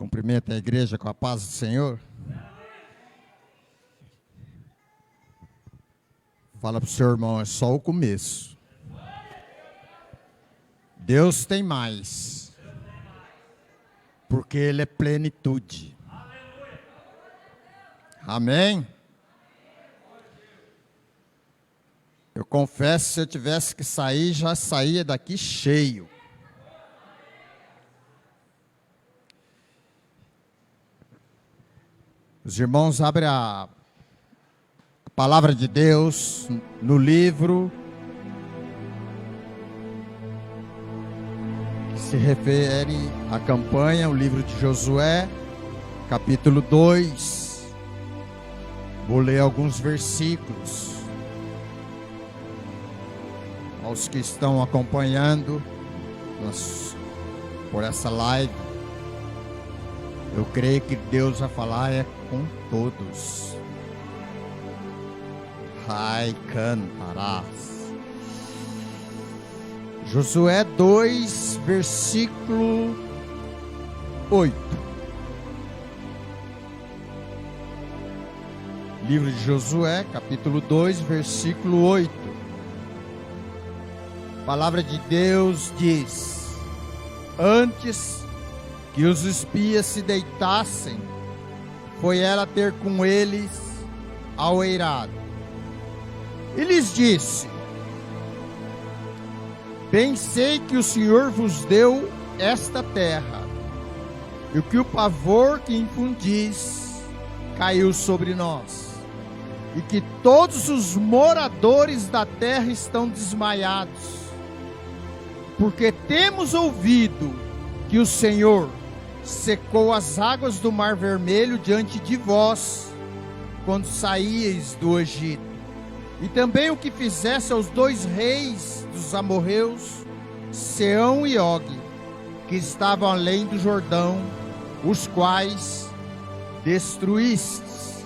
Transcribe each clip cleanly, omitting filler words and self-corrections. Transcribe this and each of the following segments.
Cumprimenta a igreja com a paz do Senhor. Fala para o seu irmão, é só o começo. Deus tem mais. Porque Ele é plenitude. Amém? Eu confesso, se eu tivesse que sair, já saía daqui cheio. Os irmãos abrem a palavra de Deus no livro que se refere à campanha, o livro de Josué, capítulo 2. Vou ler alguns versículos aos que estão acompanhando por essa live. Eu creio que Deus vai falar com todos. Ai, cantarás. Josué 2, versículo 8. Livro de Josué, capítulo 2, versículo 8. A palavra de Deus diz: antes que os espias se deitassem, foi ela ter com eles ao eirado. E lhes disse: bem sei que o Senhor vos deu esta terra, e que o pavor que infundis caiu sobre nós, e que todos os moradores da terra estão desmaiados, porque temos ouvido que o Senhor secou as águas do Mar Vermelho diante de vós, quando saíeis do Egito. E também o que fizesse aos dois reis dos amorreus, Seão e Og, que estavam além do Jordão, os quais destruístes.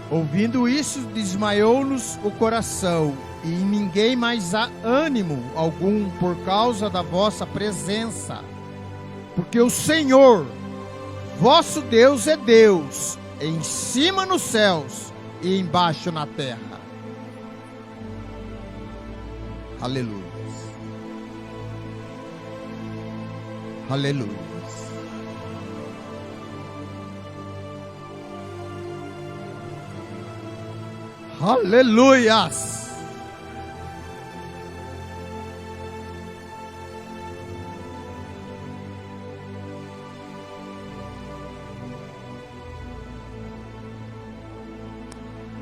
Ouvindo isso, desmaiou-nos o coração, e em ninguém mais há ânimo algum por causa da vossa presença, porque o Senhor, vosso Deus, é Deus, em cima nos céus e embaixo na terra. Aleluia. Aleluia. Aleluias.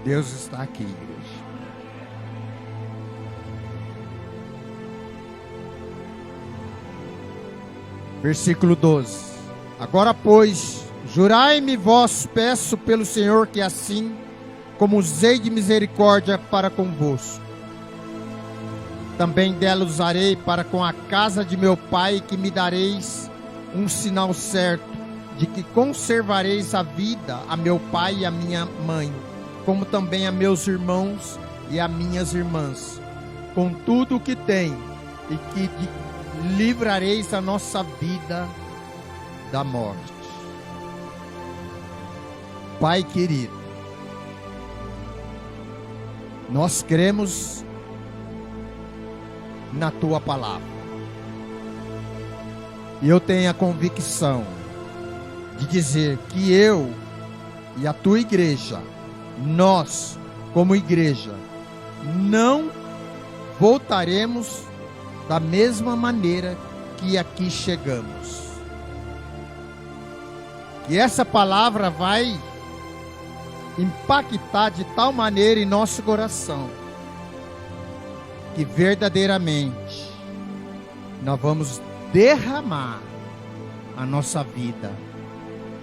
Deus está aqui, igreja. Versículo 12. Agora, pois, jurai-me vós, peço pelo Senhor, que assim como usei de misericórdia para convosco, também dela usarei para com a casa de meu pai, que me dareis um sinal certo, de que conservareis a vida a meu pai e a minha mãe, como também a meus irmãos e a minhas irmãs, com tudo o que tem, e que livrareis a nossa vida da morte. Pai querido, nós cremos na Tua palavra, e eu tenho a convicção de dizer que eu e a Tua igreja, nós, como igreja, não voltaremos da mesma maneira que aqui chegamos. Que essa palavra vai impactar de tal maneira em nosso coração, que verdadeiramente nós vamos derramar a nossa vida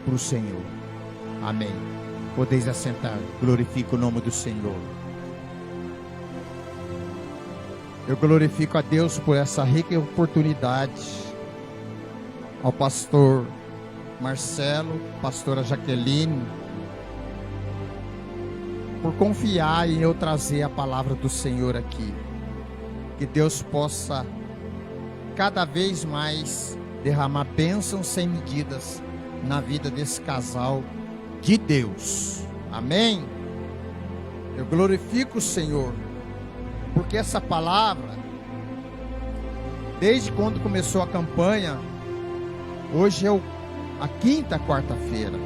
para o Senhor. Amém. Podeis assentar. Glorifico o nome do Senhor. Eu glorifico a Deus por essa rica oportunidade, ao pastor Marcelo, pastora Jaqueline, por confiar em eu trazer a palavra do Senhor aqui. Que Deus possa cada vez mais derramar bênçãos sem medidas na vida desse casal de Deus. Amém? Eu glorifico o Senhor, porque essa palavra, desde quando começou a campanha, hoje é a quinta quarta-feira,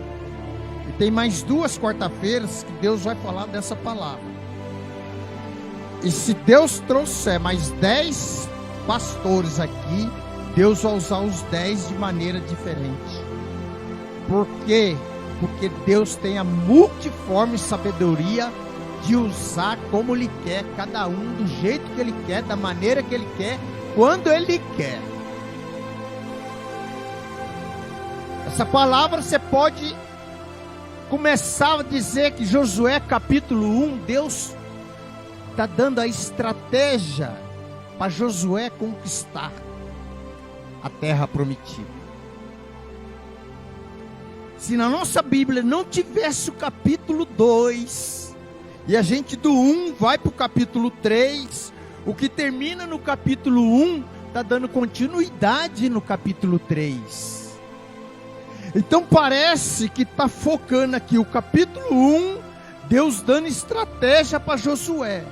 e tem mais 2 quarta-feiras que Deus vai falar dessa palavra. E se Deus trouxer mais 10 pastores aqui, Deus vai usar os 10 de maneira diferente. Por quê? Porque Deus tem a multiforme sabedoria de usar como Ele quer, cada um do jeito que Ele quer, da maneira que Ele quer, quando Ele quer. Essa palavra você pode começar a dizer que Josué capítulo 1, Deus está dando a estratégia para Josué conquistar a terra prometida. Se na nossa Bíblia não tivesse o capítulo 2, e a gente do 1 vai para o capítulo 3, o que termina no capítulo 1 está dando continuidade no capítulo 3. Então parece que está focando aqui o capítulo 1, Deus dando estratégia para Josué.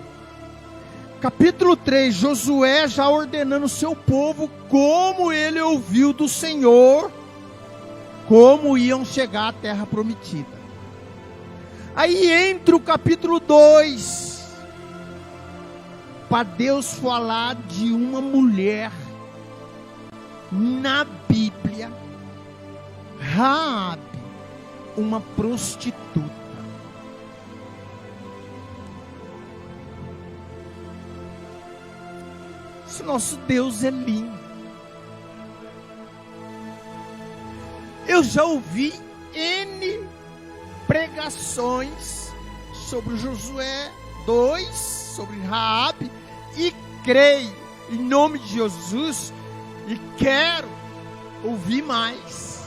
Capítulo 3, Josué já ordenando o seu povo como ele ouviu do Senhor, como iam chegar à terra prometida. Aí entra o capítulo 2, para Deus falar de uma mulher na Bíblia, Raabe, uma prostituta. Esse nosso Deus é lindo. Eu já ouvi N pregações sobre Josué 2, sobre Raabe, e creio em nome de Jesus e quero ouvir mais.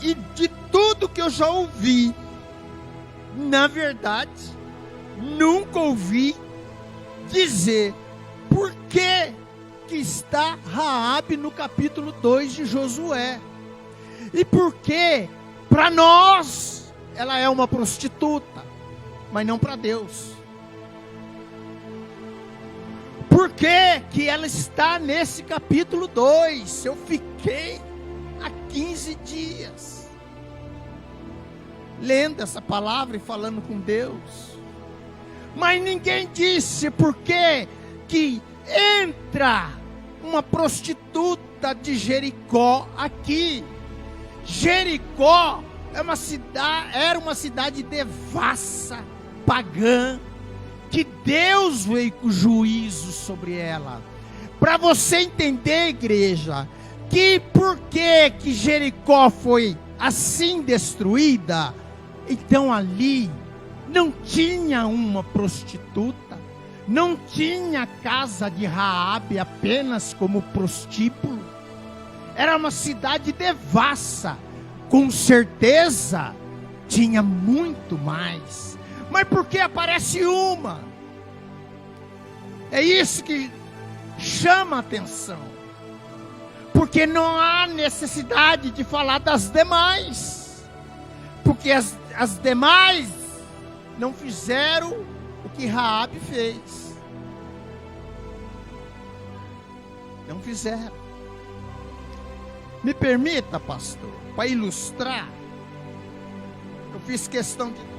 E de tudo que eu já ouvi, na verdade, nunca ouvi dizer por que está Raabe no capítulo 2 de Josué. E por que, para nós, ela é uma prostituta, mas não para Deus. Por que ela está nesse capítulo 2? Eu fiquei há 15 dias lendo essa palavra e falando com Deus. Mas ninguém disse por que entra uma prostituta de Jericó aqui. Jericó era uma cidade devassa, pagã, que Deus veio com juízo sobre ela. Para você entender, igreja, que por que Jericó foi assim destruída, então ali não tinha uma prostituta, não tinha casa de Raabe apenas como prostíbulo. Era uma cidade devassa, com certeza tinha muito mais. Mas por que aparece uma? É isso que chama a atenção. Porque não há necessidade de falar das demais. Porque as demais não fizeram o que Raabe fez. Não fizeram. Me permita, pastor, para ilustrar, eu fiz questão de...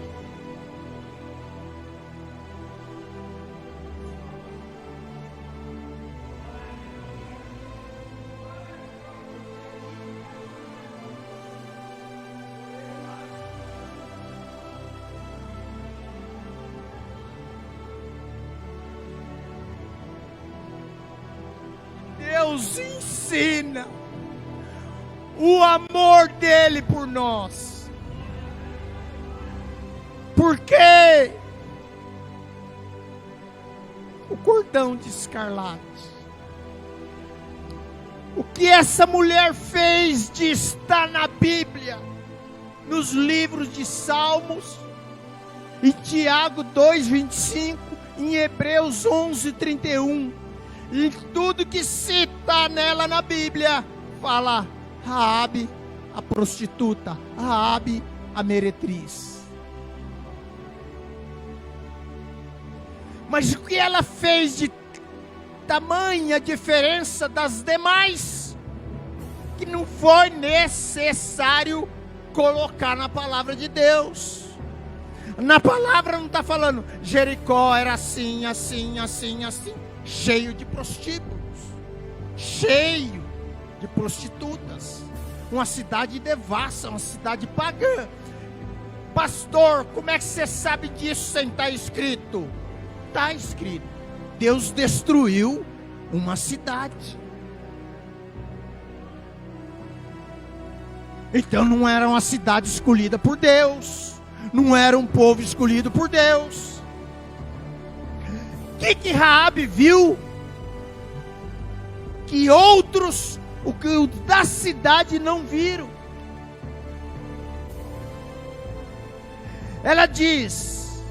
Deus ensina o amor dele por nós. Porque o cordão de escarlate, o que essa mulher fez de estar na Bíblia, nos livros de Salmos, em Tiago 2:25, em Hebreus 11:31, E tudo que cita nela na Bíblia, fala Raabe, a prostituta, Raabe, a meretriz. Mas o que ela fez de tamanha diferença das demais, que não foi necessário colocar na palavra de Deus. Na palavra não está falando Jericó era assim, assim, assim, assim, cheio de prostíbulos, cheio de prostitutas, uma cidade devassa, uma cidade pagã. Pastor, como é que você sabe disso sem estar escrito? Está escrito. Deus destruiu uma cidade. Então não era uma cidade escolhida por Deus, não era um povo escolhido por Deus. O que Raabe viu? Que outros, o que da cidade não viram. Ela diz: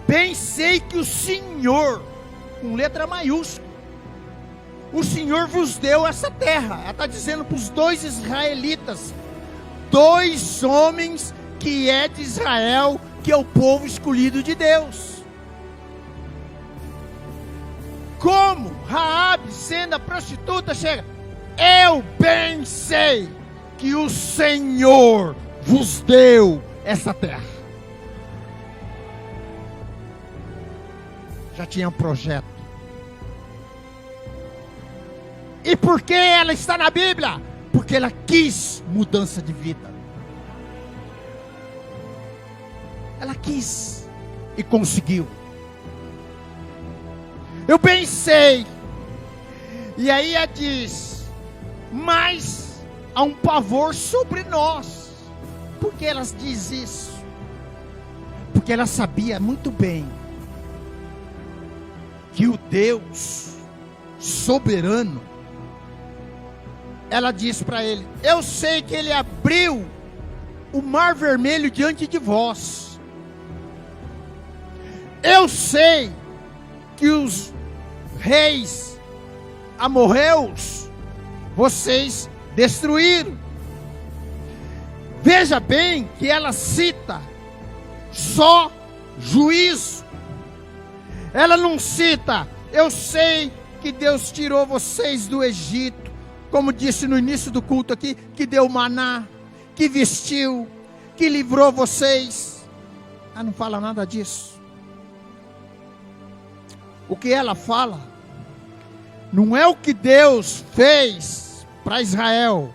bem sei que o Senhor, com letra maiúscula, o Senhor vos deu essa terra. Ela está dizendo para os 2 israelitas, 2 homens que é de Israel, que é o povo escolhido de Deus. Como Raabe, sendo a prostituta, chega: eu bem sei que o Senhor vos deu essa terra. Já tinha um projeto. E por que ela está na Bíblia? Porque ela quis mudança de vida. Ela quis e conseguiu. Eu bem sei. E aí ela diz: mas há um pavor sobre nós. Por que elas diz isso? Porque ela sabia muito bem que o Deus soberano, ela diz para ele: eu sei que ele abriu o mar vermelho diante de vós. Eu sei que os reis amorreus vocês destruíram. Veja bem que ela cita só juízo. Ela não cita: eu sei que Deus tirou vocês do Egito, como disse no início do culto aqui, que deu maná, que vestiu, que livrou vocês. Ela não fala nada disso. O que ela fala não é o que Deus fez para Israel,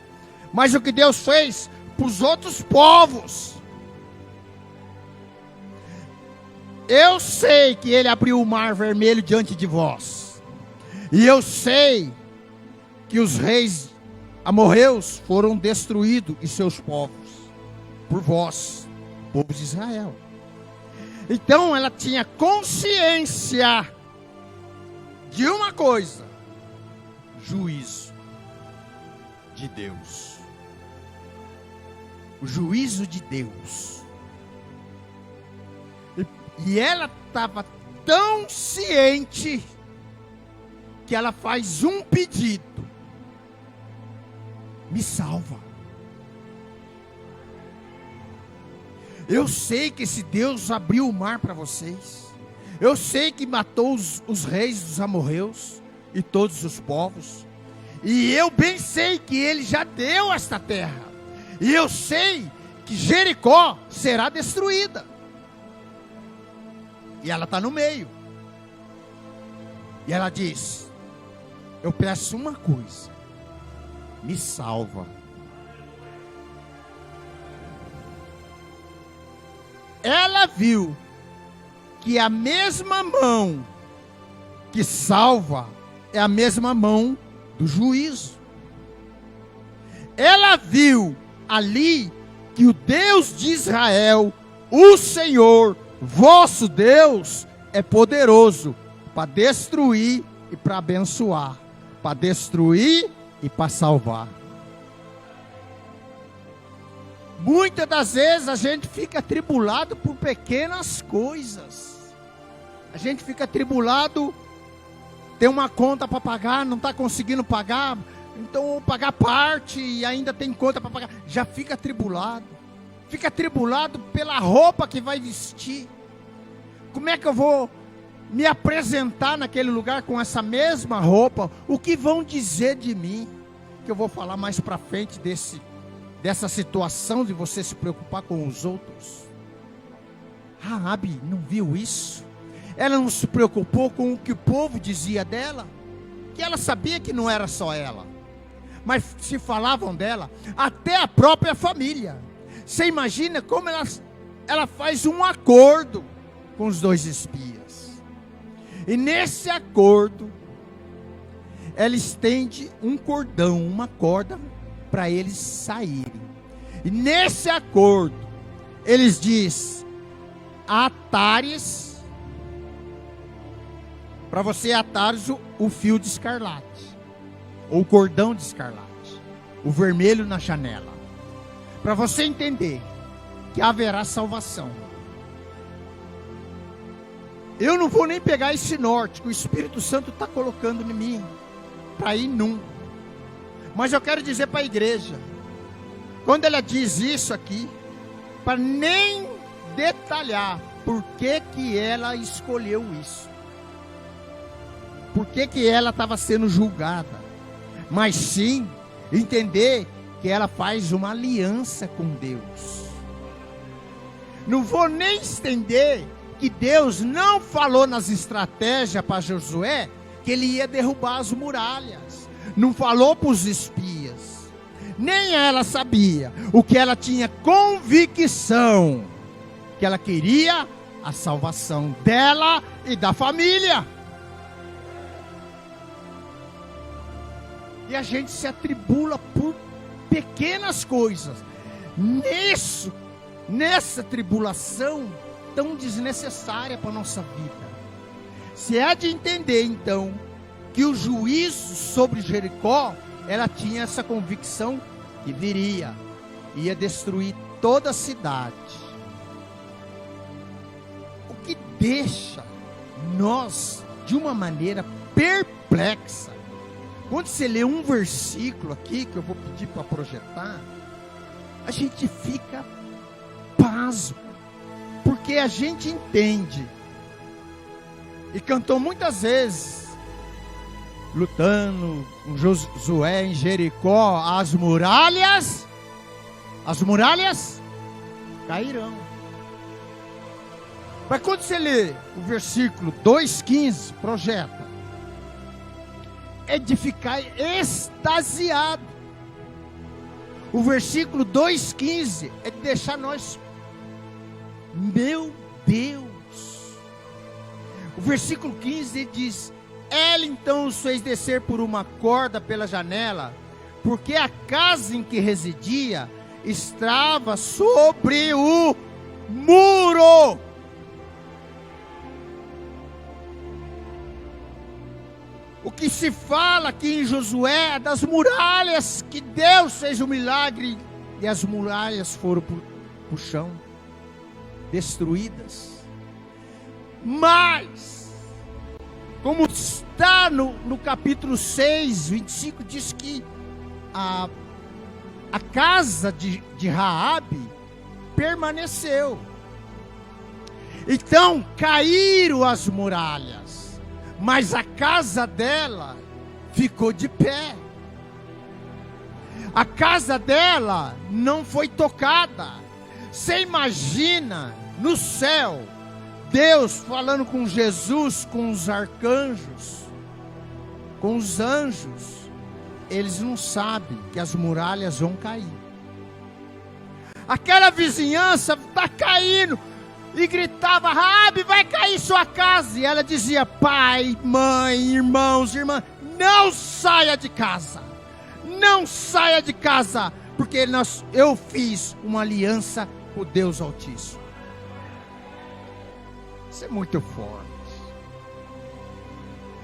mas o que Deus fez para os outros povos. Eu sei que ele abriu o mar vermelho diante de vós, e eu sei que os reis amorreus foram destruídos e seus povos por vós, povo de Israel. Então ela tinha consciência de uma coisa: juízo de Deus. O juízo de Deus. E ela estava tão ciente que ela faz um pedido: me salva. Eu sei que esse Deus abriu o mar para vocês. Eu sei que matou os reis dos amorreus e todos os povos. E eu bem sei que ele já deu esta terra. E eu sei que Jericó será destruída. E ela está no meio. E ela diz: eu peço uma coisa, me salva. Ela viu que a mesma mão que salva é a mesma mão do juízo. Ela viu ali que o Deus de Israel, o Senhor, vosso Deus, é poderoso para destruir e para abençoar, para destruir e para salvar. Muitas das vezes a gente fica atribulado por pequenas coisas. A gente fica atribulado tem uma conta para pagar, não está conseguindo pagar, então vou pagar parte e ainda tem conta para pagar. Já fica atribulado. Fica atribulado pela roupa que vai vestir. Como é que eu vou me apresentar naquele lugar com essa mesma roupa? O que vão dizer de mim? Que eu vou falar mais para frente dessa situação de você se preocupar com os outros. Raabe não viu isso. Ela não se preocupou com o que o povo dizia dela, que ela sabia que não era só ela, mas se falavam dela, até a própria família. Você imagina como ela faz um acordo com os 2 espias. E nesse acordo, ela estende um cordão, uma corda, para eles saírem. E nesse acordo, eles dizem: atares, para você atares o fio de escarlate, ou o cordão de escarlate, o vermelho na janela, para você entender que haverá salvação. Eu não vou nem pegar esse norte que o Espírito Santo está colocando em mim, para ir num. Mas eu quero dizer para a igreja, quando ela diz isso aqui, para nem detalhar por que ela escolheu isso, por que ela estava sendo julgada, mas sim entender que ela faz uma aliança com Deus. Não vou nem estender que Deus não falou nas estratégias para Josué que ele ia derrubar as muralhas. Não falou para os espias. Nem ela sabia. O que ela tinha convicção, que ela queria a salvação dela e da família. E a gente se atribula por pequenas coisas. Nessa tribulação tão desnecessária para a nossa vida. Se é de entender então que o juízo sobre Jericó, ela tinha essa convicção que ia destruir toda a cidade. O que deixa nós de uma maneira perplexa. Quando você lê um versículo aqui, que eu vou pedir para projetar, a gente fica pasmo, porque a gente entende, e cantou muitas vezes, lutando com Josué em Jericó, as muralhas cairão. Mas quando você lê o versículo 2,15, projeta, é de ficar extasiado. O versículo 2,15 é de deixar nós, meu Deus. O versículo 15 diz: ela então os fez descer por uma corda pela janela, porque a casa em que residia estava sobre o muro. O que se fala aqui em Josué é das muralhas, que Deus fez um milagre e as muralhas foram para o chão, destruídas. Mas, como está no capítulo 6, 25, diz que a casa de Raabe permaneceu. Então caíram as muralhas, mas a casa dela ficou de pé. A casa dela não foi tocada. Você imagina no céu Deus falando com Jesus, com os arcanjos, com os anjos. Eles não sabem que as muralhas vão cair. Aquela vizinhança está caindo. E gritava: Raabe, vai cair sua casa. E ela dizia: pai, mãe, irmãos, irmãs, não saia de casa. Não saia de casa, porque eu fiz uma aliança com Deus Altíssimo. Isso é muito forte.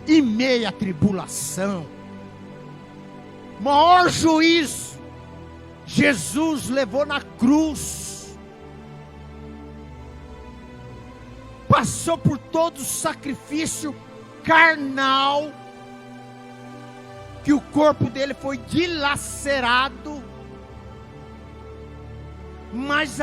Em meio à tribulação, maior juízo, Jesus levou na cruz. Passou por todo o sacrifício carnal que o corpo dele foi dilacerado, mas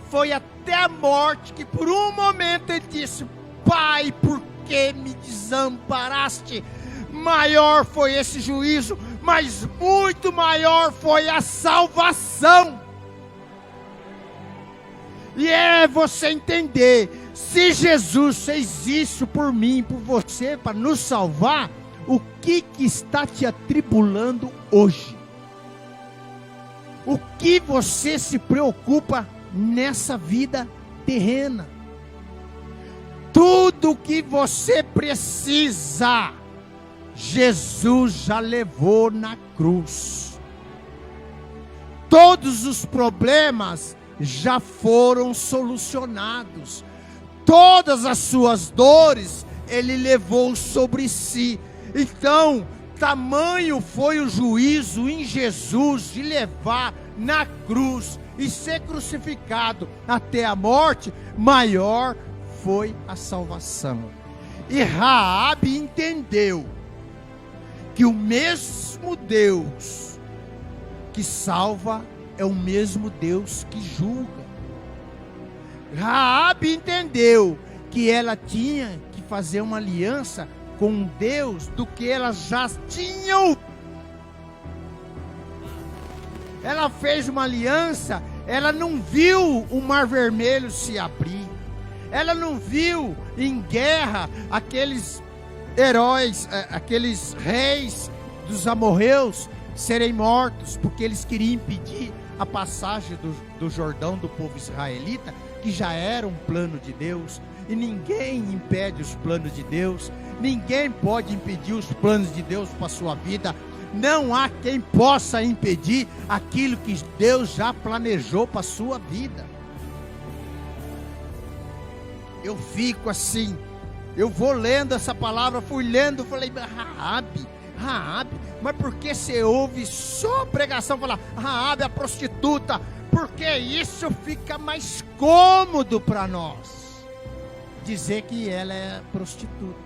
foi até a morte que por um momento ele disse: Pai, por que me desamparaste? Maior foi esse juízo, mas muito maior foi a salvação. E é você entender, se Jesus fez isso por mim, por você, para nos salvar, o que está te atribulando hoje? O que você se preocupa nessa vida terrena? Tudo que você precisa, Jesus já levou na cruz. Todos os problemas já foram solucionados. Todas as suas dores ele levou sobre si. Então, tamanho foi o juízo em Jesus de levar na cruz e ser crucificado até a morte, maior foi a salvação. E Raabe entendeu que o mesmo Deus que salva é o mesmo Deus que julga. Raabe entendeu que ela tinha que fazer uma aliança com um Deus do que elas já tinham. Ela fez uma aliança, ela não viu o Mar Vermelho se abrir, ela não viu em guerra aqueles heróis, aqueles reis dos amorreus serem mortos, porque eles queriam impedir a passagem do Jordão do povo israelita, que já era um plano de Deus. E ninguém impede os planos de Deus, ninguém pode impedir os planos de Deus para a sua vida. Não há quem possa impedir aquilo que Deus já planejou para a sua vida. Eu fico assim, eu vou lendo essa palavra, fui lendo, falei: Raabe, mas por que você ouve só pregação falar Raabe a prostituta? Porque isso fica mais cômodo para nós dizer que ela é prostituta,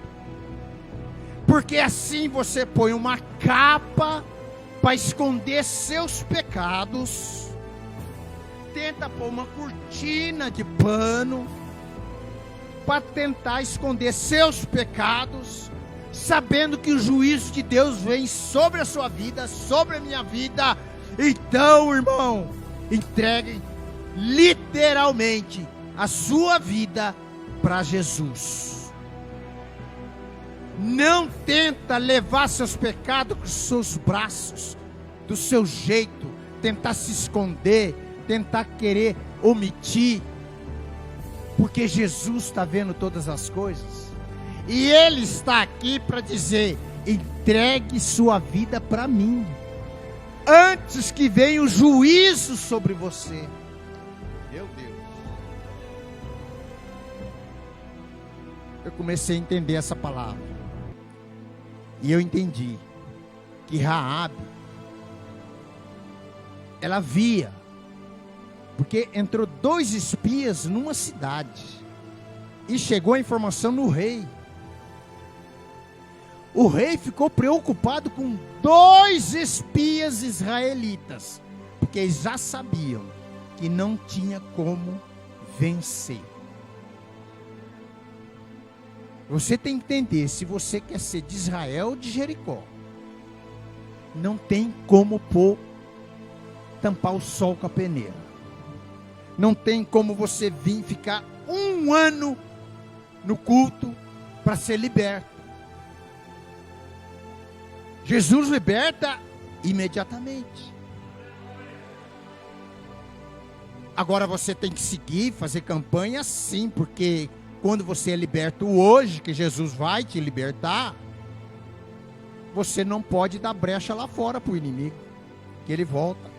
porque assim você põe uma capa para esconder seus pecados, tenta pôr uma cortina de pano para tentar esconder seus pecados, sabendo que o juízo de Deus vem sobre a sua vida, sobre a minha vida. Então, irmão, entregue literalmente a sua vida para Jesus. Não tenta levar seus pecados com os seus braços, do seu jeito, tentar se esconder, tentar querer omitir, porque Jesus está vendo todas as coisas, e Ele está aqui para dizer: entregue sua vida para mim, antes que venha o juízo sobre você. Meu Deus. Eu comecei a entender essa palavra, e eu entendi que Raabe, ela via, porque entrou 2 espias numa cidade, e chegou a informação no rei. O rei ficou preocupado com 2 espias israelitas, porque eles já sabiam que não tinha como vencer. Você tem que entender, se você quer ser de Israel ou de Jericó, não tem como tampar o sol com a peneira. Não tem como você vir ficar 1 ano no culto para ser liberto. Jesus liberta imediatamente. Agora você tem que seguir, fazer campanha sim, porque quando você é liberto hoje, que Jesus vai te libertar, você não pode dar brecha lá fora para o inimigo, que ele volta.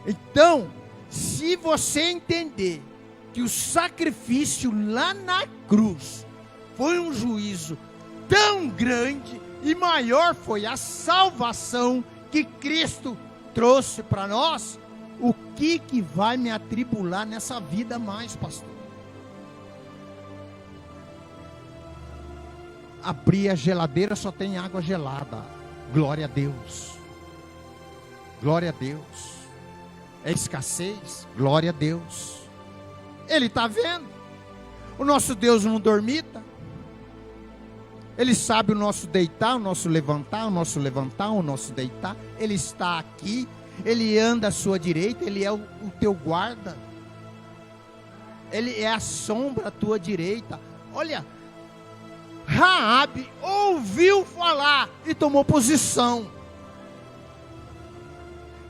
Então, se você entender que o sacrifício lá na cruz foi um juízo tão grande, e maior foi a salvação que Cristo trouxe para nós, o que vai me atribular nessa vida mais, pastor? Abrir a geladeira, só tem água gelada. Glória a Deus. Glória a Deus. É escassez? Glória a Deus. Ele está vendo. O nosso Deus não dormita. Ele sabe o nosso deitar, o nosso levantar, o nosso levantar, o nosso deitar. Ele está aqui. Ele anda à sua direita. Ele é o teu guarda. Ele é a sombra à tua direita. Olha, Raabe ouviu falar e tomou posição.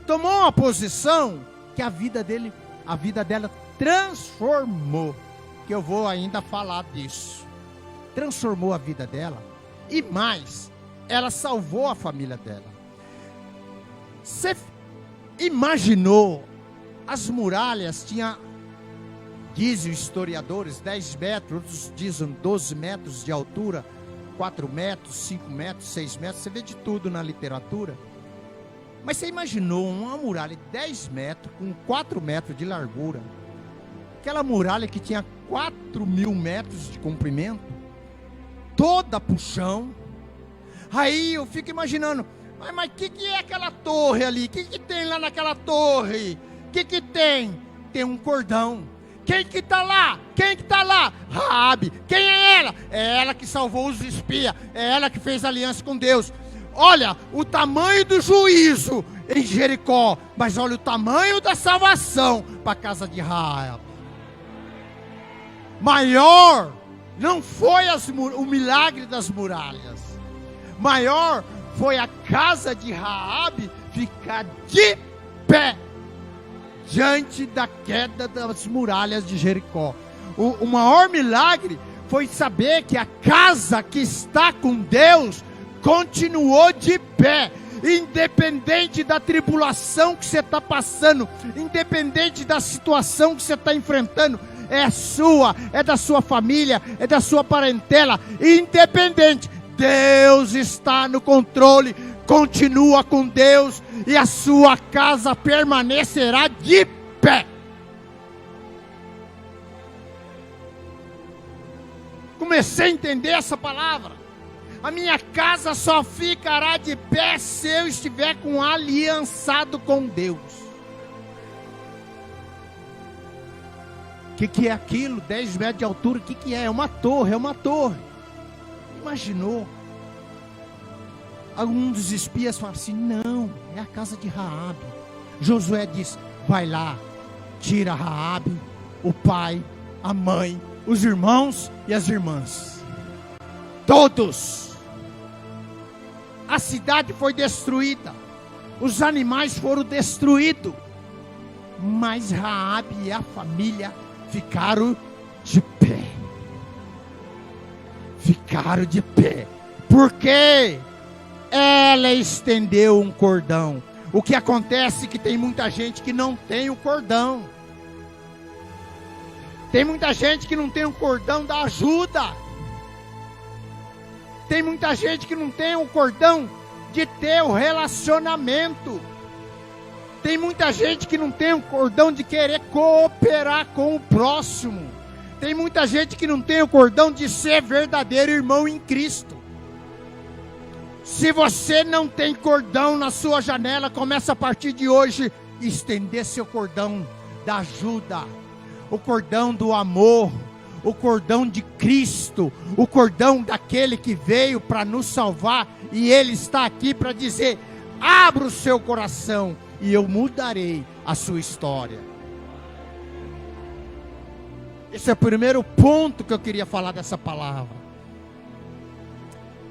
Tomou uma posição que a vida dela transformou. Que eu vou ainda falar disso. Transformou a vida dela. E mais, ela salvou a família dela. Você imaginou? As muralhas tinham, dizem os historiadores, 10 metros, outros dizem 12 metros de altura, 4 metros, 5 metros, 6 metros, você vê de tudo na literatura. Mas você imaginou uma muralha de 10 metros, com 4 metros de largura, aquela muralha que tinha 4.000 metros de comprimento, toda pro chão. Aí eu fico imaginando, mas o que é aquela torre ali? O que tem lá naquela torre? O que tem? Tem um cordão. Quem que está lá? Quem que está lá? Raabe. Quem é ela? É ela que salvou os espias. É ela que fez aliança com Deus. Olha o tamanho do juízo em Jericó. Mas olha o tamanho da salvação para a casa de Raabe. Maior não foi o milagre das muralhas. Maior foi a casa de Raabe ficar de pé diante da queda das muralhas de Jericó. O maior milagre foi saber que a casa que está com Deus continuou de pé, independente da tribulação que você está passando, independente da situação que você está enfrentando. É sua, é da sua família, é da sua parentela, independente. Deus está no controle. Continua com Deus e a sua casa permanecerá de pé. Comecei a entender essa palavra. A minha casa só ficará de pé se eu estiver aliançado com Deus. O que é aquilo? 10 metros de altura, o que é? É uma torre, é uma torre. Imaginou? Algum dos espias fala assim, não, é a casa de Raabe. Josué diz, vai lá, tira Raabe, o pai, a mãe, os irmãos e as irmãs. Todos. A cidade foi destruída. Os animais foram destruídos. Mas Raabe e a família ficaram de pé. Ficaram de pé. Por quê? Ela estendeu um cordão. O que acontece é que tem muita gente que não tem o cordão. Tem muita gente que não tem o cordão da ajuda. Tem muita gente que não tem o cordão de ter o relacionamento. Tem muita gente que não tem o cordão de querer cooperar com o próximo. Tem muita gente que não tem o cordão de ser verdadeiro irmão em Cristo. Se você não tem cordão na sua janela, começa a partir de hoje a estender seu cordão da ajuda, o cordão do amor, o cordão de Cristo, o cordão daquele que veio para nos salvar, e Ele está aqui para dizer, abra o seu coração e eu mudarei a sua história. Esse é o primeiro ponto que eu queria falar dessa palavra.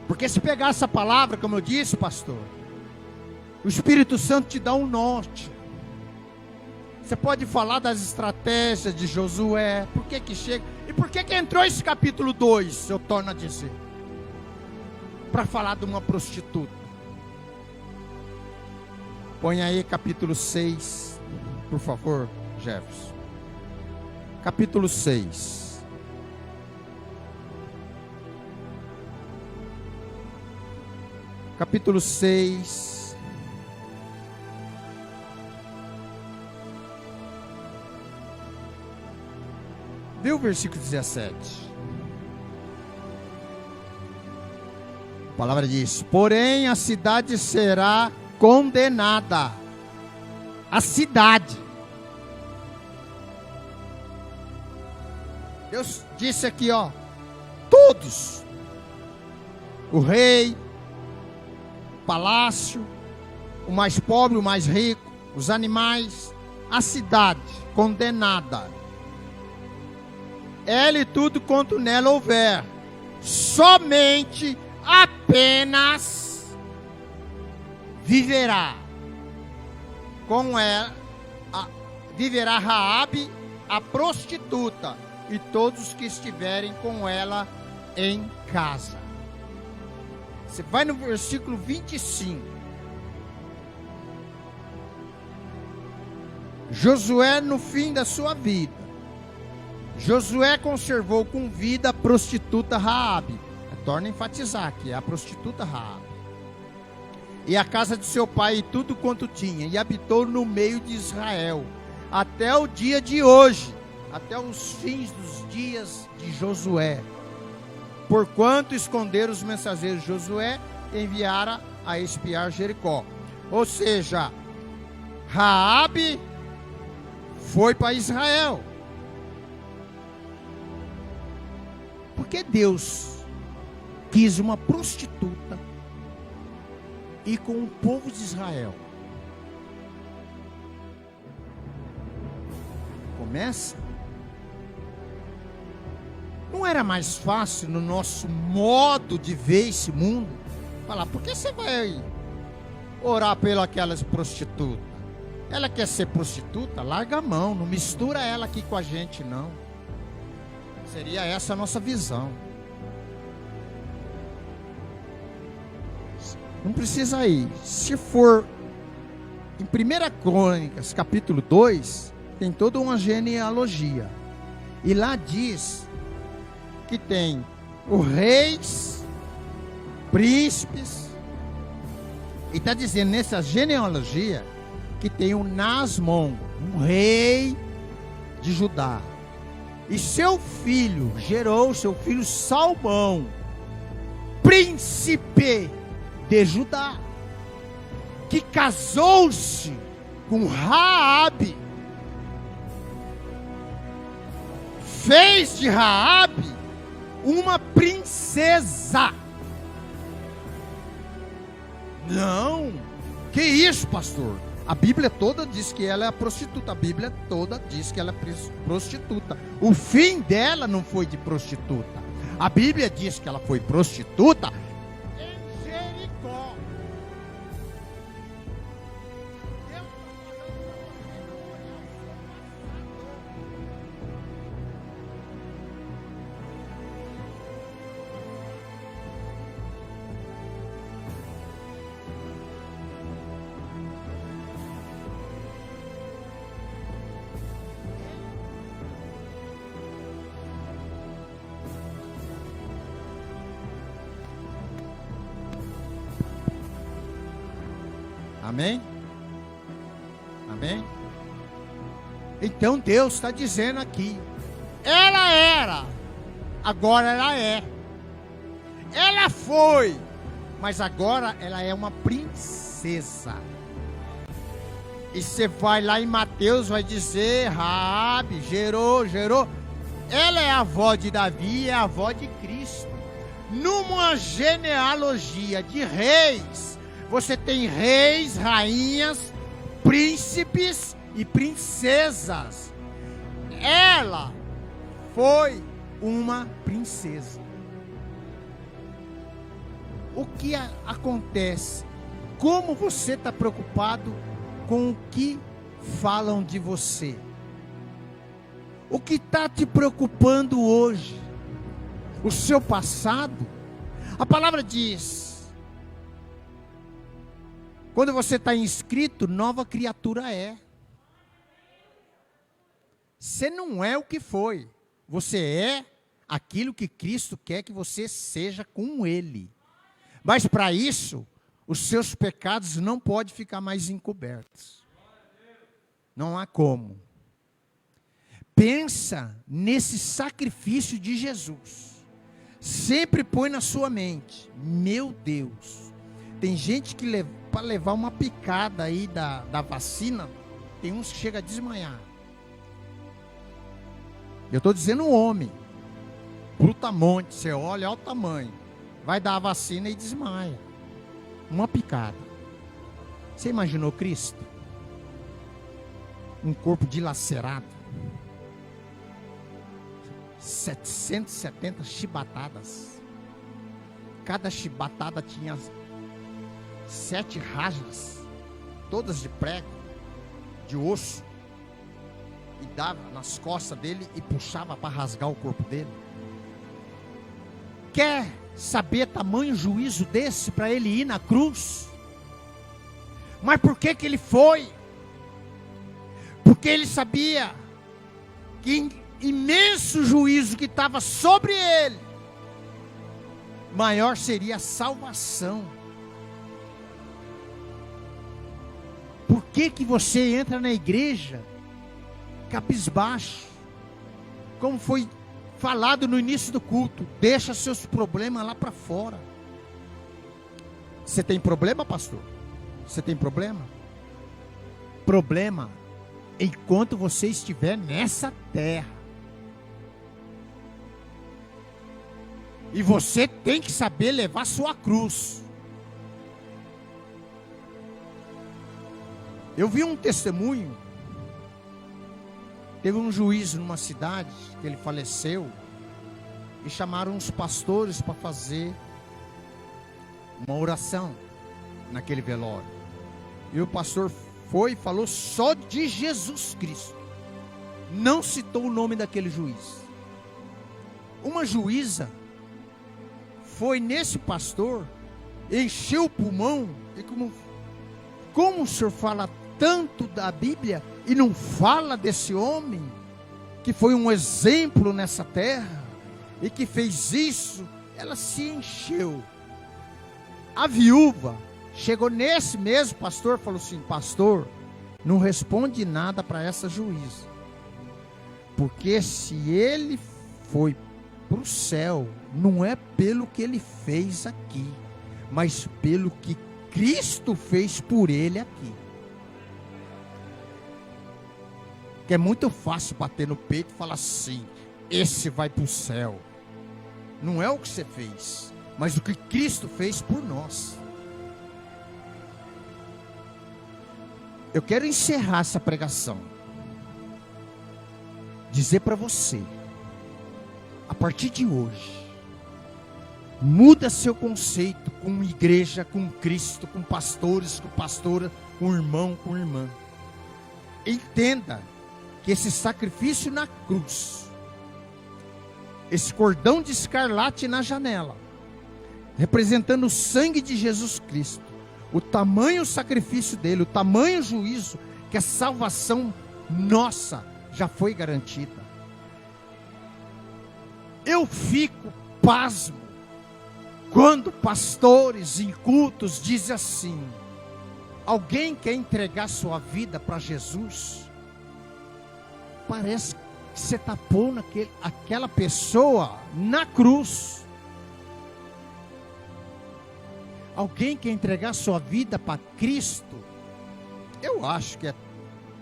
Porque se pegar essa palavra, como eu disse, pastor, o Espírito Santo te dá um norte. Você pode falar das estratégias de Josué, por que chega, e por que entrou esse capítulo 2, eu torno a dizer, para falar de uma prostituta. Põe aí capítulo 6, por favor, Jefferson. Capítulo 6. Capítulo 6. Vê o versículo 17. palavra diz: porém a cidade será condenada. A cidade. Deus disse aqui, ó, todos. O rei, o palácio, o mais pobre, o mais rico, os animais, a cidade condenada. Ela e tudo quanto nela houver, somente, apenas viverá com ela, viverá Raabe, a prostituta, e todos que estiverem com ela em casa. Você vai no versículo 25. Josué no fim da sua vida. Josué conservou com vida a prostituta Raabe. Torna a enfatizar que é a prostituta Raabe. E a casa de seu pai e tudo quanto tinha, e habitou no meio de Israel, até o dia de hoje, até os fins dos dias de Josué. Porquanto esconderam os mensageiros de Josué, enviara a espiar Jericó. Ou seja, Raabe foi para Israel. Porque Deus quis uma prostituta e com o povo de Israel. Começa. Não era mais fácil no nosso modo de ver esse mundo falar: por que você vai orar pelaquela prostituta? Ela quer ser prostituta? Larga a mão, não mistura ela aqui com a gente, não. Seria essa a nossa visão. Não precisa ir. Se for em 1 Crônicas, capítulo 2, tem toda uma genealogia. E lá diz que tem os reis, príncipes. E está dizendo nessa genealogia que tem o Nasmon, um rei de Judá. E seu filho gerou seu filho Salmão, príncipe de Judá, que casou-se com Raabe, fez de Raabe uma princesa. Não, que isso, pastor? A Bíblia toda diz que ela é prostituta. A Bíblia toda diz que ela é prostituta. O fim dela não foi de prostituta. A Bíblia diz que ela foi prostituta em Jericó. Amém? Amém? Então Deus está dizendo aqui: ela era, agora ela é. Ela foi, mas agora ela é uma princesa. E você vai lá em Mateus, vai dizer: Raabe gerou. Ela é a avó de Davi, é a avó de Cristo. Numa genealogia de reis, você tem reis, rainhas, príncipes e princesas. Ela foi uma princesa. O que acontece? Como você está preocupado com o que falam de você? O que está te preocupando hoje? O seu passado? A palavra diz: quando você está inscrito, nova criatura é. Você não é o que foi. Você é aquilo que Cristo quer que você seja com Ele. Mas para isso, os seus pecados não podem ficar mais encobertos. Não há como. Pensa nesse sacrifício de Jesus. sempre põe na sua mente: meu Deus, tem gente que para levar uma picada aí da vacina, tem uns que chegam a desmaiar. Eu estou dizendo um homem, brutamonte, você olha o tamanho, vai dar a vacina e desmaia. Uma picada. Você imaginou Cristo? Um corpo dilacerado, 770 chibatadas. Cada chibatada tinha 7 rajas, todas de prego, de osso, e dava nas costas dele e puxava para rasgar o corpo dele. Quer saber tamanho juízo desse para ele ir na cruz? Mas por que ele foi? Porque ele sabia que imenso juízo que estava sobre ele, maior seria a salvação. Por que você entra na igreja cabisbaixo? Como foi falado no início do culto, deixa seus problemas lá para fora. Você tem problema, pastor? Você tem problema? Problema enquanto você estiver nessa terra. E você tem que saber levar sua cruz. Eu vi um testemunho. Teve um juiz numa cidade que ele faleceu e chamaram uns pastores para fazer uma oração naquele velório. E o pastor foi e falou só de Jesus Cristo. Não citou o nome daquele juiz. Uma juíza foi nesse pastor, encheu o pulmão, e como o senhor fala tanto da Bíblia e não fala desse homem que foi um exemplo nessa terra e que fez isso? Ela se encheu. A viúva chegou nesse mesmo pastor e falou assim: pastor, não responde nada para essa juíza, porque se ele foi para o céu, não é pelo que ele fez aqui, mas pelo que Cristo fez por ele aqui. Que é muito fácil bater no peito e falar assim: esse vai para o céu. Não é o que você fez, mas o que Cristo fez por nós. Eu quero encerrar essa pregação, dizer para você: a partir de hoje, muda seu conceito com igreja, com Cristo, com pastores, com pastora, com irmão, com irmã. Entenda que esse sacrifício na cruz, esse cordão de escarlate na janela, representando o sangue de Jesus Cristo, o tamanho sacrifício dele, o tamanho juízo, que a salvação nossa já foi garantida. Eu fico pasmo quando pastores em cultos dizem assim: alguém quer entregar sua vida para Jesus? Parece que você está pondo aquela pessoa na cruz. Alguém quer entregar sua vida para Cristo? Eu acho que é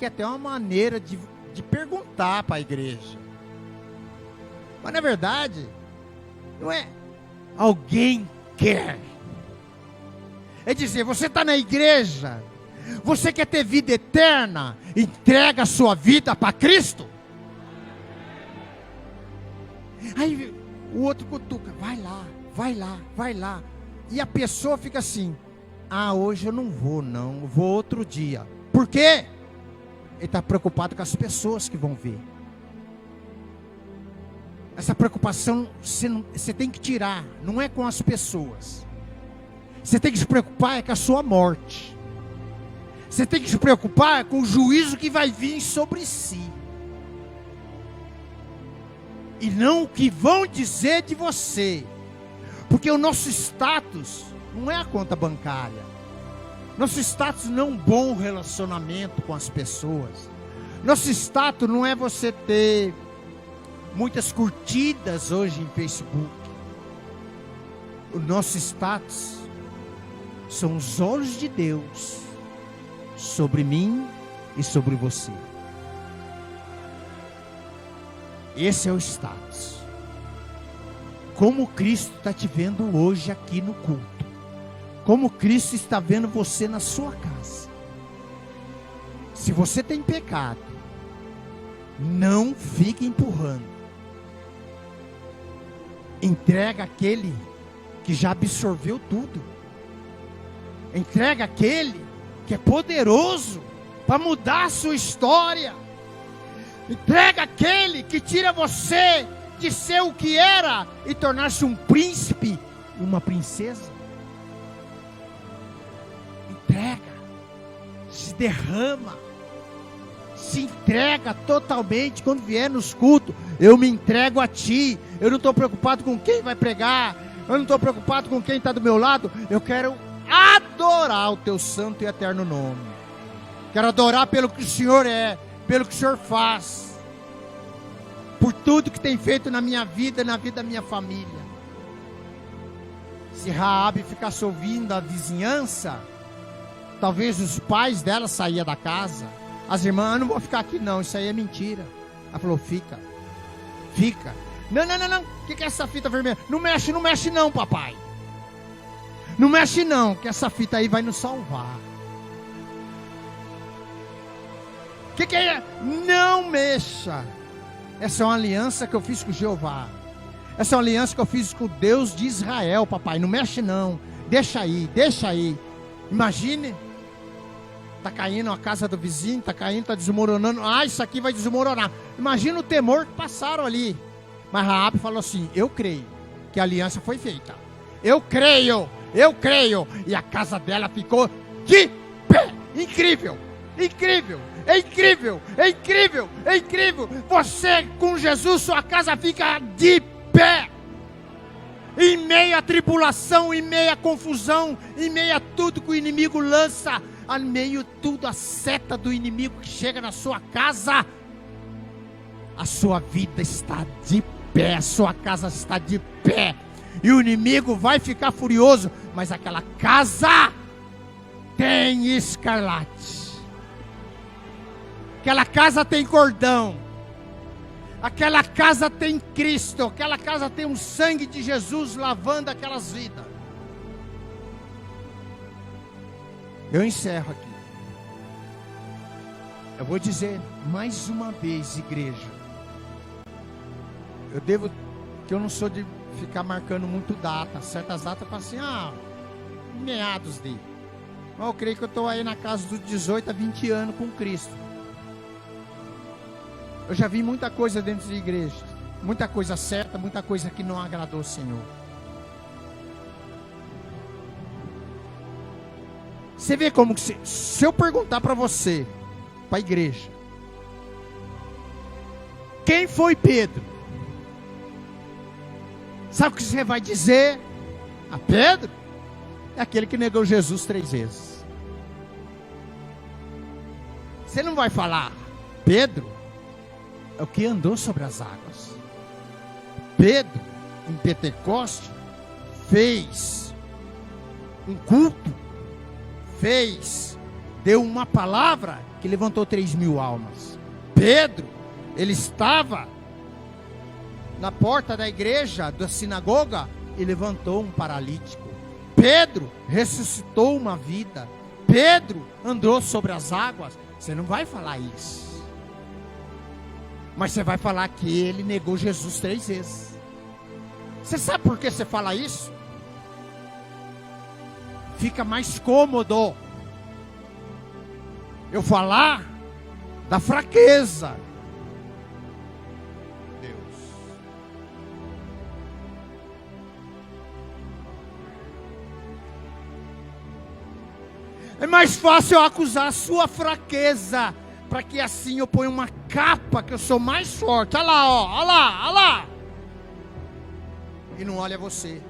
até uma maneira de perguntar para a igreja. Mas na verdade, não é alguém quer. É dizer, você está na igreja, você quer ter vida eterna, entrega a sua vida para Cristo. Aí o outro cutuca: vai lá, vai lá, vai lá. E a pessoa fica assim: ah, hoje eu não vou não, eu vou outro dia. Por quê? Ele está preocupado com as pessoas que vão ver. Essa preocupação você tem que tirar, não é com as pessoas. Você tem que se preocupar com a sua morte. Você tem que se preocupar com o juízo que vai vir sobre si. E não o que vão dizer de você. Porque o nosso status não é a conta bancária. Nosso status não é um bom relacionamento com as pessoas. Nosso status não é você ter muitas curtidas hoje em Facebook. o nosso status são os olhos de Deus sobre mim e sobre você. Esse é o status. Como Cristo está te vendo hoje aqui no culto. Como Cristo está vendo você na sua casa. Se você tem pecado, não fique empurrando. Entrega aquele que já absorveu tudo. Entrega aquele que é poderoso para mudar a sua história. Entrega aquele que tira você de ser o que era e tornar-se um príncipe e uma princesa. Entrega, se derrama, se entrega totalmente. Quando vier nos cultos, eu me entrego a ti. Eu não estou preocupado com quem vai pregar, eu não estou preocupado com quem está do meu lado. Eu quero adorar o teu santo e eterno nome. Quero adorar pelo que o Senhor é, pelo que o Senhor faz, por tudo que tem feito na minha vida e na vida da minha família. Se Raabe ficasse ouvindo a vizinhança, talvez os pais dela saíam da casa. As irmãs, eu não vou ficar aqui não, isso aí é mentira. Ela falou, fica. Não. O que é essa fita vermelha? Não mexe não, papai. Não mexe não, que essa fita aí vai nos salvar. O que é? Não mexa. Essa é uma aliança que eu fiz com Jeová. Essa é uma aliança que eu fiz com o Deus de Israel, papai. Não mexe não. Deixa aí. Imagine. Está caindo a casa do vizinho, está caindo, está desmoronando. Isso aqui vai desmoronar. Imagina o temor que passaram ali. Mas Raabe falou assim, eu creio que a aliança foi feita. Eu creio. E a casa dela ficou de pé. Incrível. Você com Jesus, sua casa fica de pé. Em meio à tribulação, em meio à confusão, em meio a tudo que o inimigo lança, em meio a tudo a seta do inimigo que chega na sua casa, a sua vida está de pé, a sua casa está de pé. E o inimigo vai ficar furioso, mas aquela casa tem escarlate. Aquela casa tem cordão. Aquela casa tem Cristo. Aquela casa tem o sangue de Jesus lavando aquelas vidas. Eu encerro aqui. Eu vou dizer mais uma vez, igreja. Que eu não sou de ficar marcando muito data. Certas datas para assim, meados de. Mas eu creio que eu estou aí na casa dos 18 a 20 anos com Cristo. Eu já vi muita coisa dentro de igreja. Muita coisa certa, muita coisa que não agradou o Senhor. Você vê como que se eu perguntar para você, para a igreja, quem foi Pedro? Sabe o que você vai dizer? A Pedro? É aquele que negou Jesus 3 vezes. Você não vai falar, Pedro é o que andou sobre as águas. Pedro, em Pentecoste, fez um culto, deu uma palavra que levantou 3.000 almas. Pedro, ele estava na porta da igreja, da sinagoga, e levantou um paralítico. Pedro ressuscitou uma vida. Pedro andou sobre as águas. Você não vai falar isso. Mas você vai falar que ele negou Jesus 3 vezes. Você sabe por que você fala isso? Fica mais cômodo eu falar da fraqueza. Deus. É mais fácil eu acusar a sua fraqueza, para que assim eu ponha uma capa que eu sou mais forte. Olha lá, ó, olha lá. E não olha você.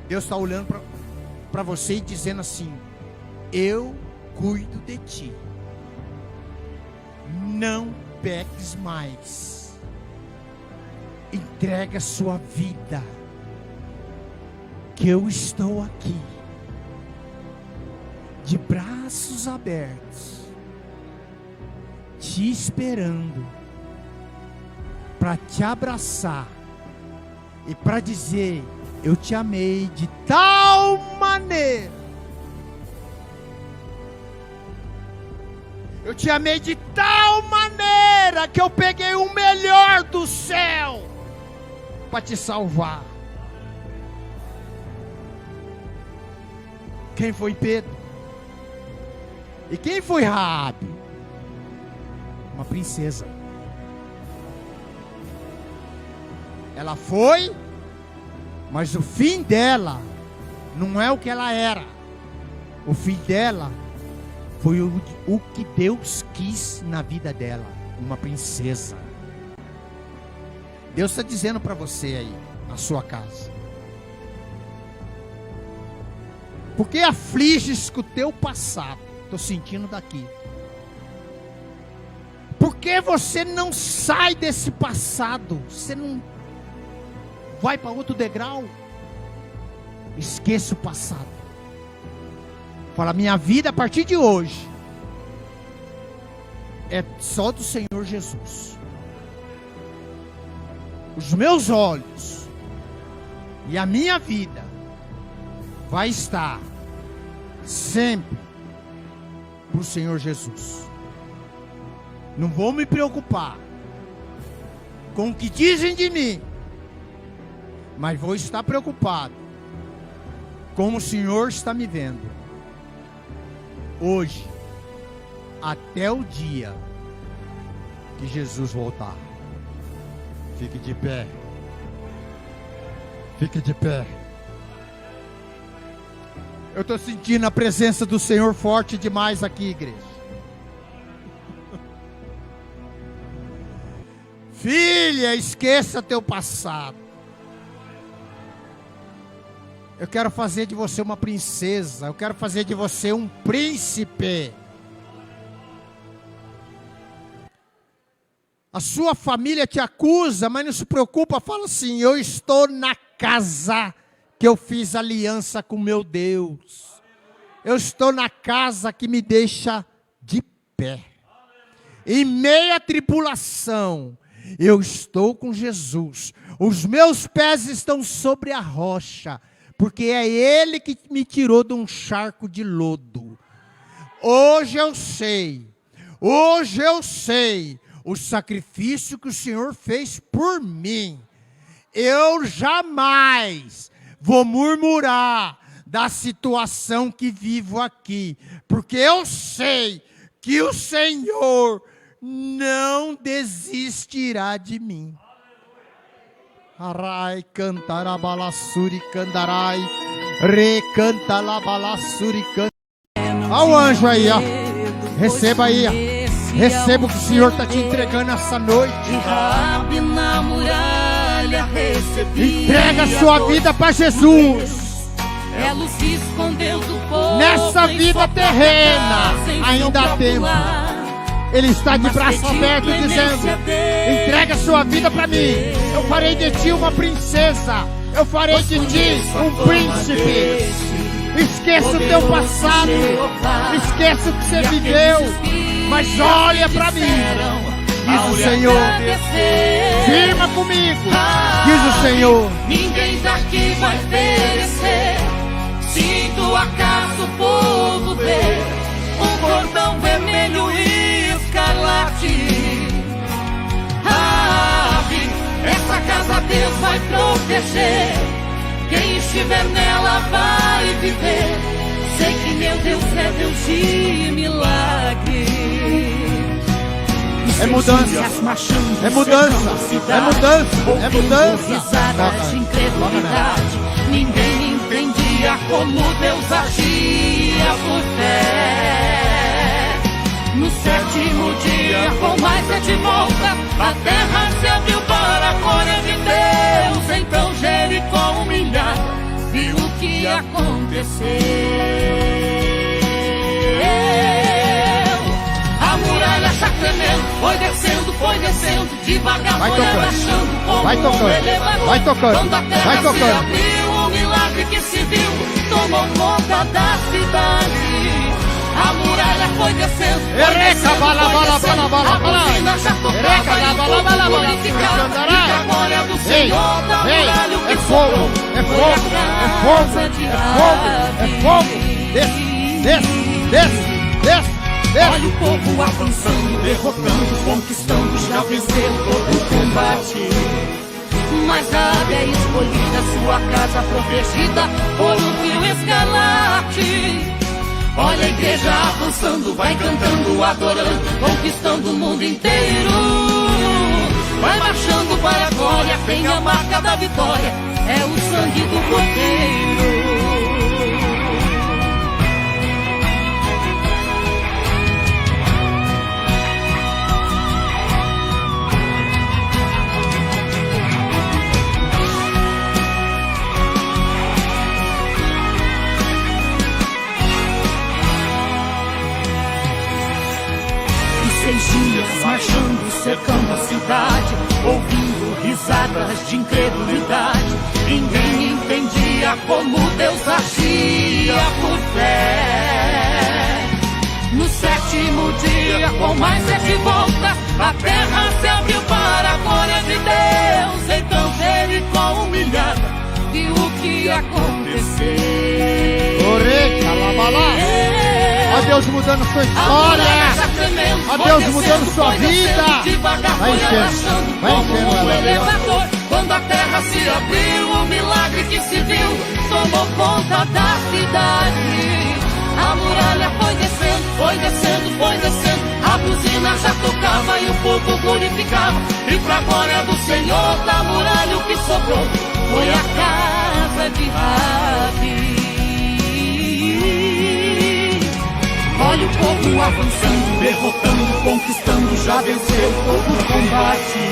Deus está olhando para você e dizendo assim: eu cuido de ti. Não peques mais. Entrega a sua vida que eu estou aqui, de braços abertos, te esperando, para te abraçar e para dizer: eu te amei de tal maneira, eu te amei de tal maneira que eu peguei o melhor do céu para te salvar. Quem foi Pedro? E quem foi Raabe? Uma princesa. Ela foi, mas o fim dela não é o que ela era. O fim dela foi o que Deus quis na vida dela. Uma princesa. Deus está dizendo para você aí, na sua casa: por que afliges com o teu passado? Estou sentindo daqui. Por que você não sai desse passado? Você não vai para outro degrau? Esqueça o passado. Fala: minha vida a partir de hoje é só do Senhor Jesus. Os meus olhos e a minha vida vai estar sempre para o Senhor Jesus. Não vou me preocupar com o que dizem de mim, mas vou estar preocupado como o Senhor está me vendo hoje, até o dia que Jesus voltar. Fique de pé. Fique de pé. Eu estou sentindo a presença do Senhor forte demais aqui, igreja. Filha, esqueça teu passado. Eu quero fazer de você uma princesa. Eu quero fazer de você um príncipe. A sua família te acusa, mas não se preocupa. Fala assim: eu estou na casa que eu fiz aliança com meu Deus. Eu estou na casa que me deixa de pé. Em meia tribulação, eu estou com Jesus. Os meus pés estão sobre a rocha, porque é Ele que me tirou de um charco de lodo. Hoje eu sei o sacrifício que o Senhor fez por mim. Eu jamais vou murmurar da situação que vivo aqui, porque eu sei que o Senhor não desistirá de mim. Arai cantará balassuri candarai, recanta la balassuri canta. Olha o anjo aí, ó. Receba aí, ó. Receba o que o Senhor está te entregando essa noite. Entrega a sua vida para Jesus. Nessa vida terrena ainda há tempo. Ele está de braço aberto dizendo: entrega a sua vida para mim. Eu farei de ti uma princesa. Eu farei de ti um príncipe. Esqueça o teu passado. Esqueça o que você viveu. Mas olha para mim, diz o Senhor. Firma comigo, diz o Senhor. Ninguém daqui vai perecer. Se do acaso o povo ver um cordão vermelho e escarlate, essa casa Deus vai proteger. Quem estiver nela vai viver. Sei que meu Deus é Deus de milagre. É mudança, é mudança, é mudança, é mudança. Risadas de incredulidade. Ninguém entendia como Deus agia por fé. No sétimo dia, com mais 7 voltas, a terra se abriu para a glória de Deus. Então Jericó humilhada viu o que aconteceu. A muralha já tremendo, foi descendo, devagar vai foi tocando, abaixando, como vai tocando, um elevador. vai tocando, Quando a terra vai se tocando. abriu, o milagre que se viu tomou conta da cidade. A muralha foi descendo, a buzina já tocava e o povo glorificava. E a glória do Senhor da muralha o que sobrou foi a casa de Rabi. Desce. Olha o povo avançando, derrotando, conquistando, já venceu todo o combate. Mas Rabi é escolhida, sua casa protegida por um rio escarlate. Olha a igreja avançando, vai cantando, adorando, conquistando o mundo inteiro. Vai marchando para a glória, tem a marca da vitória, é o sangue do Cordeiro. Dias marchando, cercando a cidade, ouvindo risadas de incredulidade. Ninguém entendia como Deus agia por fé. No sétimo dia, com mais 7 voltas, a terra se abriu para a glória de Deus. Então Jericó humilhada viu o que ia acontecer. Ó Deus mudando sua história. Ó Deus mudando sua vida. Vai enchendo ela. Quando a terra se abriu, o milagre que se viu tomou conta da cidade. A muralha foi descendo, foi descendo, foi descendo. A buzina já tocava e o povo glorificava. E pra glória do Senhor da muralha o que sobrou foi a casa de Rabi. Olha o povo avançando, derrotando, conquistando, já venceu todo o combate.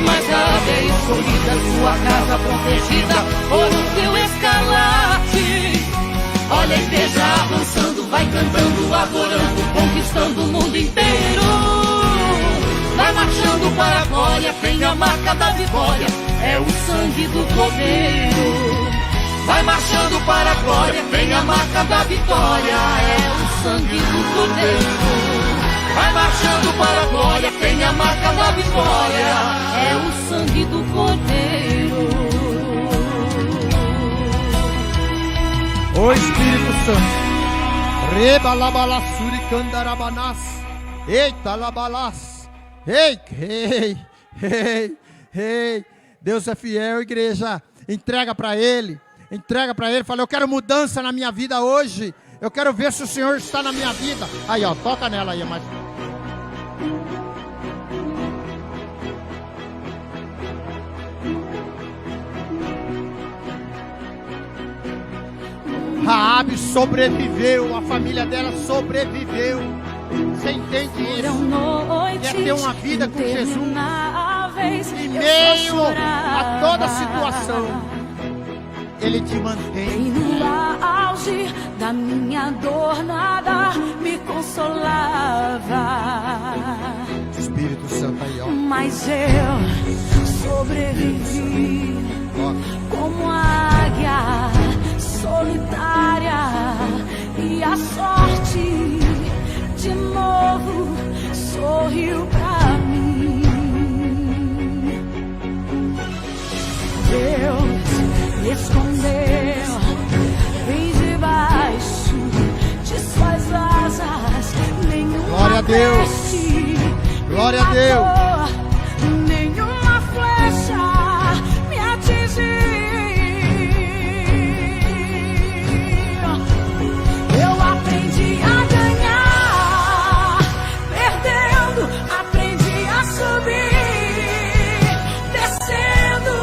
Mas Rabi é escolhida, sua casa protegida por um rio escarlate. Olha a igreja avançando, vai cantando, adorando, conquistando o mundo inteiro. Vai marchando para a glória, tem a marca da vitória, é o sangue do Cordeiro. Vai marchando para a glória, tem a marca da vitória, é o sangue do Cordeiro. Vai marchando para a glória, tem a marca da vitória, é o sangue do Cordeiro. Ô Espírito Santo, Rebalabalassuri Candarabanás, eita labalás, ei, Deus é fiel, igreja, entrega para Ele. Entrega para Ele, fala, eu quero mudança na minha vida hoje. Eu quero ver se o Senhor está na minha vida. Aí, ó, toca nela aí, mais. Raabe sobreviveu, a família dela sobreviveu. Você entende isso? Quer ter uma vida com Jesus em meio a toda situação. Ele te mantém. E no auge da minha dor nada me consolava. Espírito Santo aí, ó. Mas eu sobrevivi como águia solitária. E a sorte de novo sorriu pra mim. Deus me escondeu bem debaixo de suas asas. Glória a Deus. Glória a Deus. Nenhuma flecha me atingiu. Eu aprendi a ganhar, perdendo, aprendi a subir, descendo.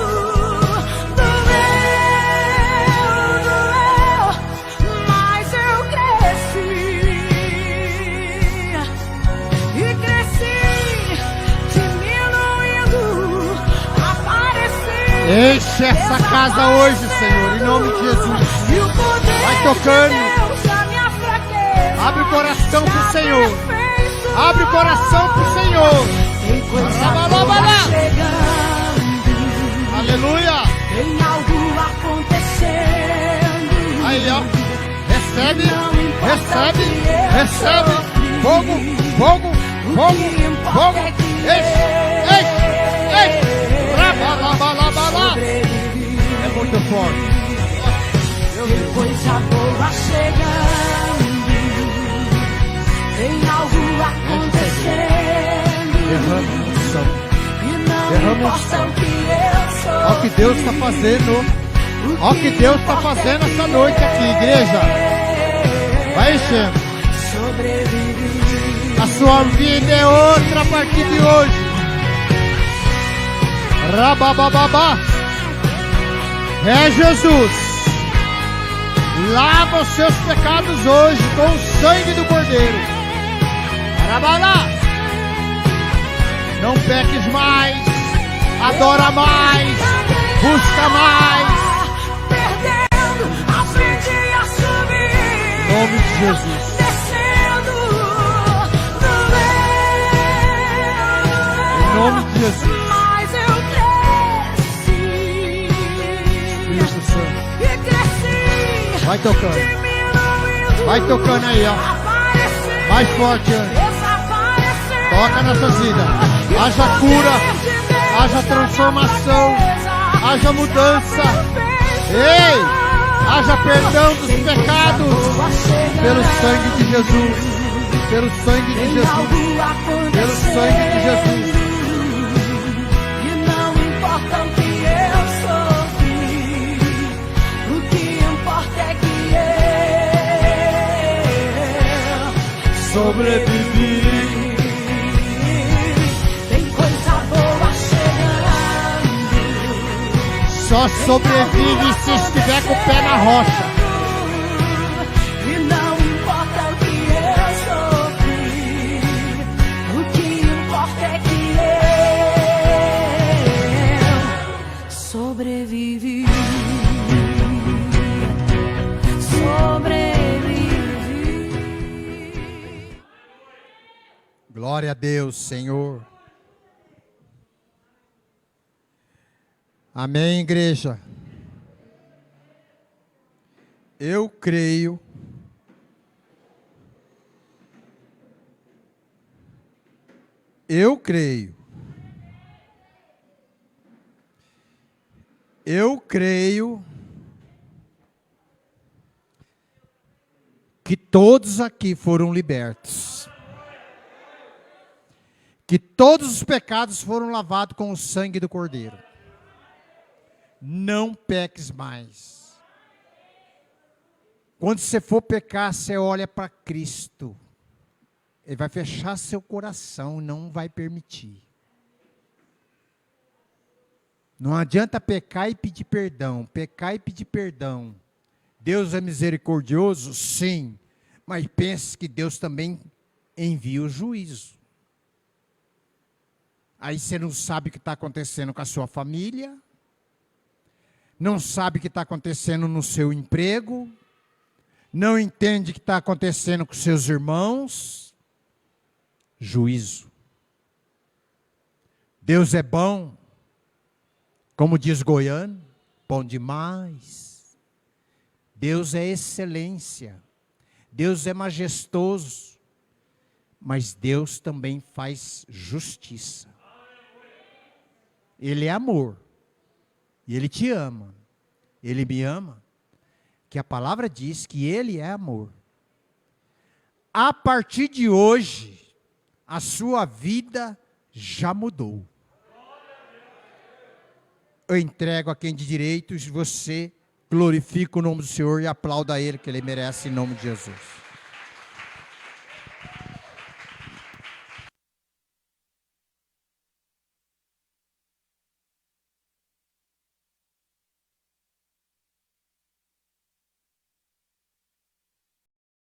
Mas eu cresci e cresci, diminuindo, apareci. Enche essa casa hoje, Senhor, em nome de Jesus. Vai tocando. Abre o coração pro Senhor. Abre o coração pro Senhor. Aleluia. Tem algo acontecendo. recebe, recebe, fogo, fogo, fogo, fogo, rabalabalabala. É muito forte. Coisa boa chegando, tem algo acontecendo. Derrame unção. E não Derrama importa unção. o que eu sou. Olha o que Deus está fazendo. Olha o que Deus está fazendo essa noite aqui, igreja. Vai enchendo. A sua vida é outra a partir de hoje. Rababababá. É Jesus. Lava os seus pecados hoje com o sangue do Cordeiro. Arabalá. Não peques mais. Adora mais. Busca mais. Perdendo, aprendi a subir. Em nome de Jesus. Descendo no Em nome de Jesus. Mas eu cresci. Espírito Santo. E cresci. Vai tocando. Diminuindo. Vai tocando aí, ó. Aparecendo. Mais forte, Ana. Desaparecendo. Toca nessas vidas. Haja cura. Haja transformação. Haja mudança. Ei! Haja perdão dos pecados. Pelo sangue de Jesus. Pelo sangue de Jesus. Pelo sangue de Jesus. E não importa o que eu sofri, o que importa é que eu Sobrevivi. tem coisa boa chegando. Só sobrevive se estiver com o pé na rocha. E não importa o que eu sofri, o que importa é que eu sobrevivi. Sobrevivi. Glória a Deus, Senhor. Amém, igreja. Eu creio. Eu creio. Eu creio que todos aqui foram libertos. Que todos os pecados foram lavados com o sangue do Cordeiro. Não peques mais. Quando você for pecar, você olha para Cristo. Ele vai fechar seu coração, não vai permitir. Não adianta pecar e pedir perdão. Pecar e pedir perdão. Deus é misericordioso? Sim. Mas pense que Deus também envia o juízo. Aí você não sabe o que está acontecendo com a sua família. Não sabe o que está acontecendo no seu emprego. Não entende o que está acontecendo com seus irmãos. Juízo. Deus é bom. Como diz Goiano, bom demais. Deus é excelência. Deus é majestoso. Mas Deus também faz justiça. Ele é amor. E Ele te ama. Ele me ama. Que a palavra diz que Ele é amor. A partir de hoje, a sua vida já mudou. Eu entrego a quem de direitos, você glorifica o nome do Senhor e aplauda Ele, que Ele merece em nome de Jesus.